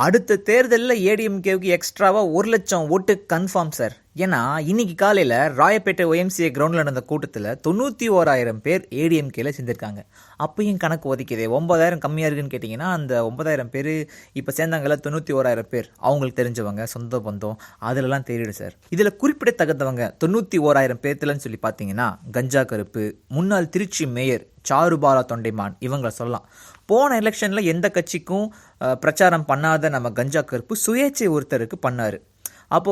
அடுத்த தேர்தலில் ஏடிஎம்கேவுக்கு எக்ஸ்ட்ராவாக 1,00,000 ஓட்டு கன்ஃபார்ம் சார். ஏன்னா இன்னைக்கு காலையில் ராயப்பேட்டை OMCA கிரவுண்டில் நடந்த கூட்டத்தில் 91,000 பேர் ஏடிஎம்கேல சேர்ந்திருக்காங்க. அப்பயும் கணக்கு ஒதுக்கிதே 9,000 கம்மியாக இருக்குன்னு கேட்டிங்கன்னா, அந்த 9,000 பேர் இப்போ சேர்ந்தாங்கல்ல 91,000 பேர் அவங்களுக்கு தெரிஞ்சவங்க, சொந்த பந்தம் அதிலெல்லாம் தெரியுது சார். இதில் குறிப்பிடத்தகுந்தவங்க 91,000 பேர்த்துலன்னு சொல்லி பார்த்தீங்கன்னா, கஞ்சா கருப்பு, முன்னாள் திருச்சி மேயர் சாருபாலா தொண்டைமான் இவங்களை சொல்லலாம். போன எலெக்ஷனில் எந்த கட்சிக்கும் பிரச்சாரம் பண்ணாத நம்ம கஞ்சா கருப்பு சுயேட்சை ஒருத்தருக்கு பண்ணார். அப்போ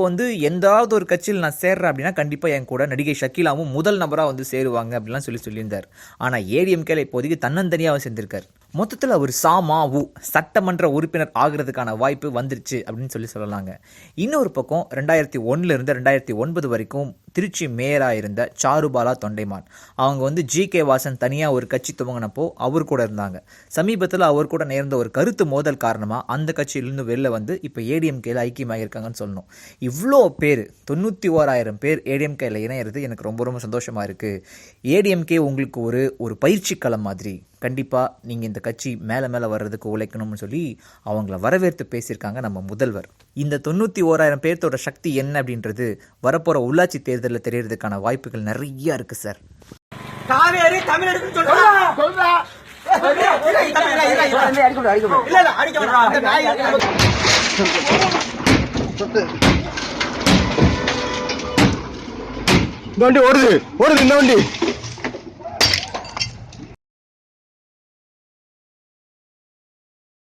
எந்தாவது ஒரு கட்சியில் நான் சேர்றேன் அப்படின்னா கண்டிப்பாக என் கூட நடிகை ஷக்கீலாவும் முதல் நபராக சேருவாங்க அப்படின்லாம் சொல்லியிருந்தார். ஆனால் ஏடிஎம்கேல இப்போதைக்கு தன்னந்தனியாக சேர்ந்திருக்கார். மொத்தத்தில் அவர் சட்டமன்ற உறுப்பினர் ஆகிறதுக்கான வாய்ப்பு வந்துருச்சு அப்படின்னு சொல்லலாங்க. இன்னொரு பக்கம் 2001 2009 வரைக்கும் திருச்சி மேயராக இருந்த சாருபாலா தொண்டைமான் அவங்க GK வாசன் தனியாக ஒரு கட்சி துவங்கினப்போ அவர் கூட இருந்தாங்க. சமீபத்தில் அவர் கூட நேர்ந்த ஒரு கருத்து மோதல் காரணமாக அந்த கட்சியிலிருந்து வெளில இப்போ ஏடிஎம்கேல ஐக்கியமாக இருக்காங்கன்னு சொல்லணும். இவ்வளோ பேர் 91,000 பேர் ஏடிஎம்கேல இணையிறது எனக்கு ரொம்ப ரொம்ப சந்தோஷமாக இருக்குது. ஏடிஎம்கே உங்களுக்கு ஒரு பயிற்சி களம் மாதிரி. கண்டிப்பாக நீங்கள் இந்த கட்சி மேலே வர்றதுக்கு உழைக்கணும்னு சொல்லி அவங்கள வரவேற்று பேசியிருக்காங்க நம்ம முதல்வர். இந்த 91,000 பேர்த்தோட சக்தி என்ன அப்படின்றது வரப்போகிற உள்ளாட்சி தேர்தலில் தெரியறதுக்கான வாய்ப்புகள் நிறைய இருக்கு சார். வண்டி ஓடுது இந்த வண்டி